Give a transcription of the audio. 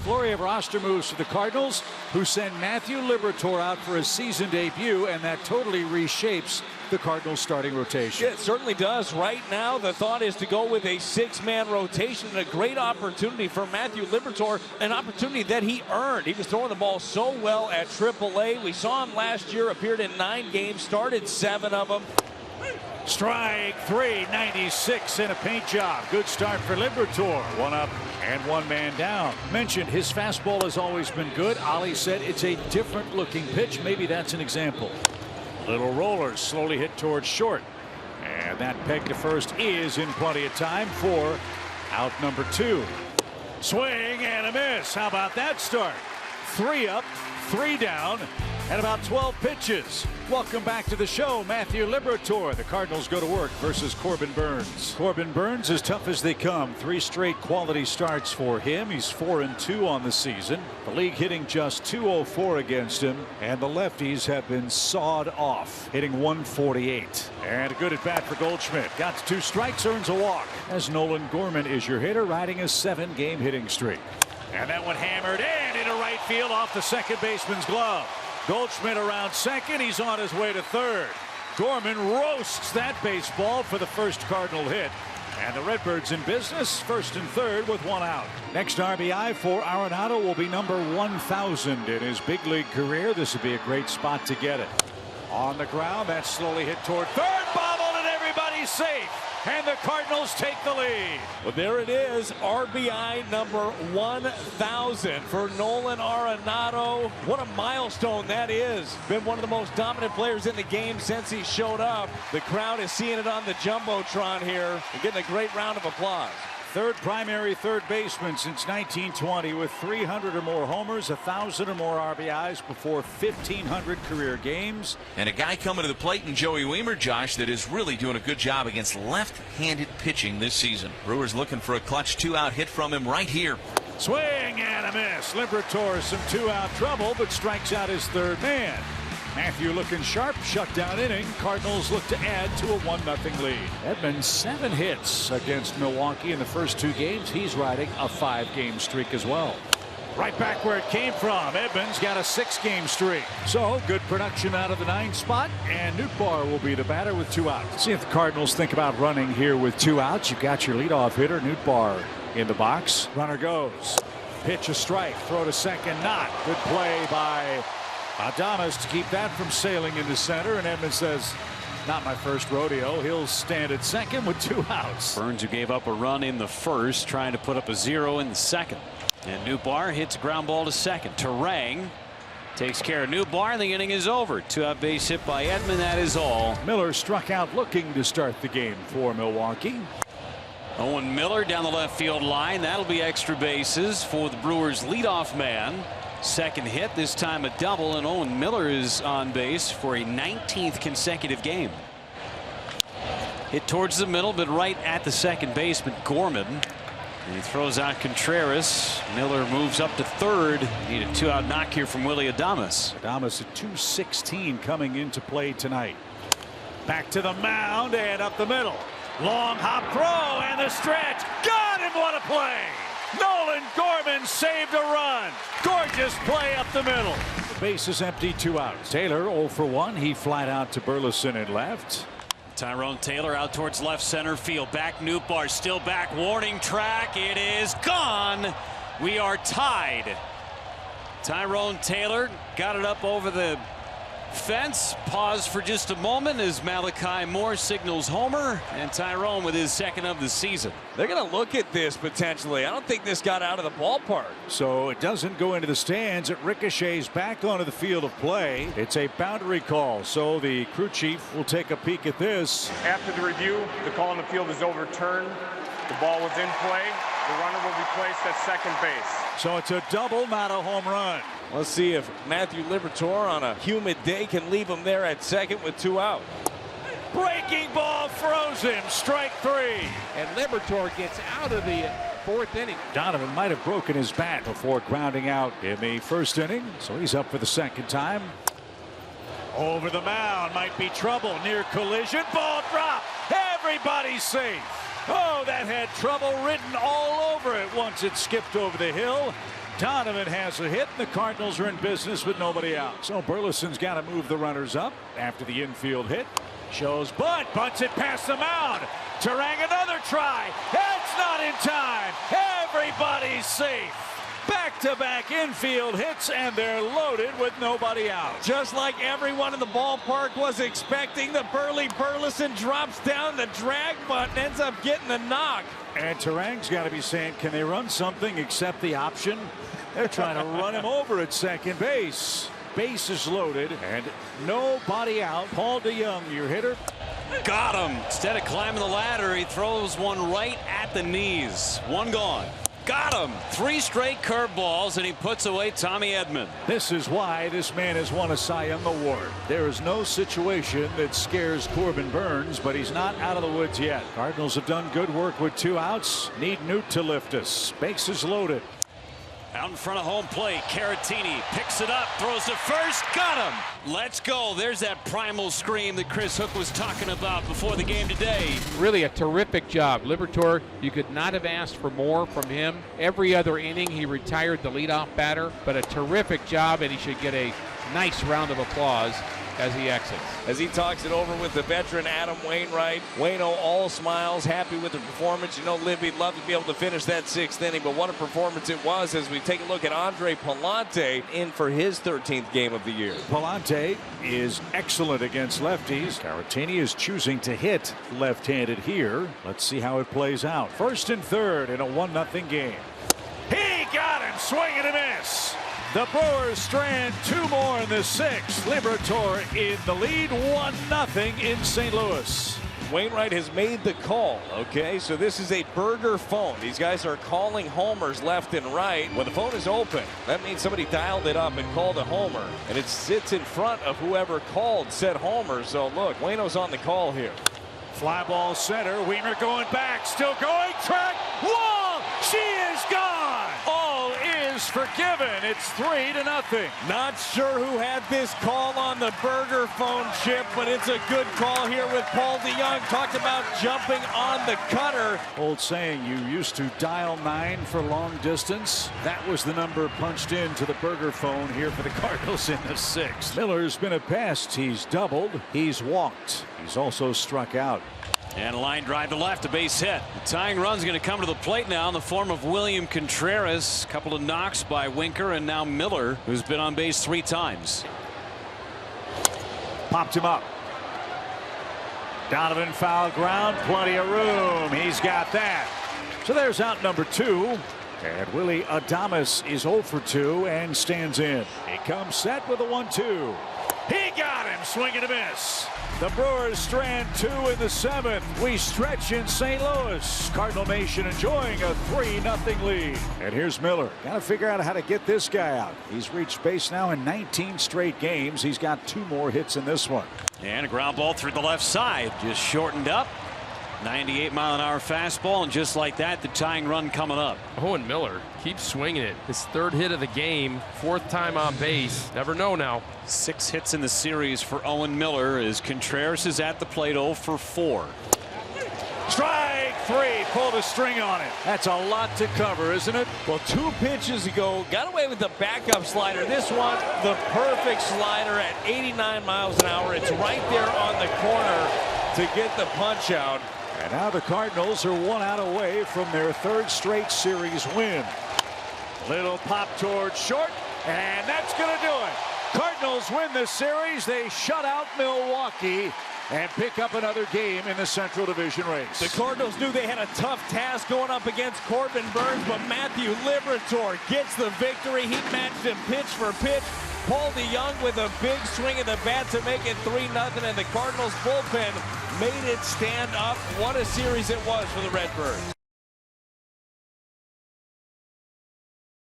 flurry of roster moves for the Cardinals, who send Matthew Liberatore out for his season debut, and that totally reshapes the Cardinals starting rotation. Yeah, it certainly does. Right now, the thought is to go with a six-man rotation, and a great opportunity for Matthew Liberatore, an opportunity that he earned. He was throwing the ball so well at AAA. We saw him last year, appeared in 9 games, started 7 of them. Strike 3, 96 in a paint job. Good start for Liberatore. 1 up and 1 man down. Mentioned his fastball has always been good. Ali said it's a different looking pitch. Maybe that's an example. Little roller slowly hit towards short. And that peg to first is in plenty of time for out number 2. Swing and a miss. How about that start? 3 up, 3 down, and about 12 pitches. Welcome back to the show, Matthew Liberatore. The Cardinals go to work versus Corbin Burnes. Corbin Burnes as tough as they come. 3 straight quality starts for him. He's 4-2 on the season. The league hitting just .204 against him, and the lefties have been sawed off, hitting .148. And a good at bat for Goldschmidt. Got to 2 strikes, earns a walk, as Nolan Gorman is your hitter, riding a 7-game hitting streak. And that one hammered in into right field off the second baseman's glove. Goldschmidt around second. He's on his way to third. Gorman roasts that baseball for the first Cardinal hit. And the Redbirds in business, first and third with 1 out. Next RBI for Arenado will be number 1,000 in his big league career. This would be a great spot to get it. On the ground, that's slowly hit toward third. Bobbled, and everybody's safe. And the Cardinals take the lead. Well, there it is. RBI number 1,000 for Nolan Arenado. What a milestone that is. Been one of the most dominant players in the game since he showed up. The crowd is seeing it on the Jumbotron here and getting a great round of applause. Third primary third baseman since 1920 with 300 or more homers, 1,000 or more RBIs before 1,500 career games. And a guy coming to the plate in Joey Wiemer, Josh, that is really doing a good job against left-handed pitching this season. Brewers looking for a clutch 2-out hit from him right here. Swing and a miss. Liberatore some 2-out trouble, but strikes out his third man. Matthew looking sharp, shutdown inning. Cardinals look to add to a 1-0 lead. Edmonds 7 hits against Milwaukee in the first 2 games. He's riding a 5-game streak as well. Right back where it came from. Edmonds got a 6-game streak. So good production out of the 9th spot, and Nootbaar will be the batter with 2 outs. See if the Cardinals think about running here with 2 outs. You've got your leadoff hitter, Nootbaar, in the box. Runner goes. Pitch a strike. Throw to second. Not. Good play by Adames to keep that from sailing into center, and Edmonds says, not my first rodeo. He'll stand at second with 2 outs. Burnes, who gave up a run in the first, trying to put up a 0 in the second. And Nootbaar hits a ground ball to second. Terang takes care of Nootbaar, and the inning is over. 2-out base hit by Edman. That is all. Miller struck out looking to start the game for Milwaukee. Owen Miller down the left field line. That'll be extra bases for the Brewers leadoff man. Second hit, this time a double, and Owen Miller is on base for a 19th consecutive game. Hit towards the middle, but right at the second baseman, Gorman. And he throws out Contreras. Miller moves up to third. Need a 2-out knock here from Willy Adames. Adames at 216 coming into play tonight. Back to the mound and up the middle. Long hop throw and the stretch. Got him! What a play! Nolan Gorman saved a run. Gorgeous play up the middle. The base is empty, 2 outs. Taylor 0 for 1. He flied out to Burleson in left. Tyrone Taylor out towards left center field. Back Nootbaar, still back. Warning track. It is gone. We are tied. Tyrone Taylor got it up over the fence. Pause for just a moment as Malachi Moore signals homer, and Tyrone with his 2nd of the season. They're going to look at this potentially. I don't think this got out of the ballpark. So it doesn't go into the stands. It ricochets back onto the field of play. It's a boundary call, so the crew chief will take a peek at this. After the review, the call on the field is overturned. The ball was in play. The runner will be placed at second base. So it's a double, not a home run. Let's see if Matthew Liberatore on a humid day can leave him there at second with 2 out. Breaking ball froze him. Strike 3. And Liberatore gets out of the 4th inning. Donovan might have broken his bat before grounding out in the 1st inning. So he's up for the 2nd time. Over the mound, might be trouble. Near collision. Ball drop. Everybody's safe. Oh, that had trouble written all over it once it skipped over the hill. Donovan has a hit, and the Cardinals are in business with nobody out. So Burleson's got to move the runners up after the infield hit. Shows bunt, bunts it past the mound. Turang another try. It's not in time. Everybody's safe. Back-to-back infield hits, and they're loaded with nobody out. Just like everyone in the ballpark was expecting, the burly Burleson drops down the drag button, ends up getting the knock. And Turang's got to be saying, can they run something except the option? They're trying to run him over at second base. Base is loaded, and nobody out. Paul DeJong, your hitter. Got him. Instead of climbing the ladder, he throws one right at the knees. One gone. Got him. 3 straight curveballs, and he puts away Tommy Edman. This is why this man has won a Cy Young Award. There is no situation that scares Corbin Burns, but he's not out of the woods yet. Cardinals have done good work with 2 outs. Need Newt to lift us. Base is loaded. Out in front of home plate, Caratini picks it up, throws to first, got him. Let's go. There's that primal scream that Chris Hook was talking about before the game today. Really a terrific job. Liberatore, you could not have asked for more from him. Every other inning, he retired the leadoff batter, but a terrific job, and he should get a nice round of applause as he exits. As he talks it over with the veteran Adam Wainwright. Waino all smiles, happy with the performance. You know, Libby'd love to be able to finish that 6th inning, but what a performance it was as we take a look at Andre Pallante in for his 13th game of the year. Pallante is excellent against lefties. Caratini is choosing to hit left-handed here. Let's see how it plays out. 1st and 3rd in a 1-0 game. He got him, swing and a miss. The Brewers strand 2 more in the 6th. Liberatore in the lead, 1-0 in St. Louis. Wainwright has made the call. Okay, so this is a burger phone. These guys are calling homers left and right. When the phone is open, that means somebody dialed it up and called a homer, and it sits in front of whoever called said homer. So look, Waino's on the call here. Fly ball center. Wiemer going back, still going. Track wall. She is gone. All is forgiven. It's 3-0. Not sure who had this call on the burger phone, Chip, but it's a good call here with Paul DeJong. Talked about jumping on the cutter. Old saying, you used to dial 9 for long distance. That was the number punched into the burger phone here for the Cardinals in the 6th. Miller's been a pest. He's doubled. He's walked. He's also struck out. And a line drive to left, a base hit. The tying run's going to come to the plate now in the form of William Contreras. A couple of knocks by Winker, and now Miller, who's been on base 3 times. Popped him up. Donovan foul ground, plenty of room. He's got that. So there's out number 2. And Willie Adames is 0 for 2 and stands in. He comes set with a 1-2. He got him, swing and a miss. The Brewers strand 2 in the 7th. We stretch in St. Louis. Cardinal Nation enjoying a 3-0 lead. And here's Miller. Got to figure out how to get this guy out. He's reached base now in 19 straight games. He's got 2 more hits in this one. And a ground ball through the left side. Just shortened up. 98-mile-an-hour fastball, and just like that, the tying run coming up. Owen Miller keeps swinging it. His 3rd hit of the game, 4th time on base. Never know now. 6 hits in the series for Owen Miller as Contreras is at the plate 0 for 4. Strike 3, pulled a string on it. That's a lot to cover, isn't it? Well, 2 pitches ago, got away with the backup slider. This one, the perfect slider at 89 miles an hour. It's right there on the corner to get the punch out. And now the Cardinals are 1 out away from their 3rd straight series win. Little pop towards short, and that's going to do it. Cardinals win the series. They shut out Milwaukee and pick up another game in the Central Division race. The Cardinals knew they had a tough task going up against Corbin Burns, but Matthew Liberatore gets the victory. He matched him pitch for pitch. Paul DeJong with a big swing of the bat to make it 3-0, and the Cardinals bullpen made it stand up. What a series it was for the Redbirds.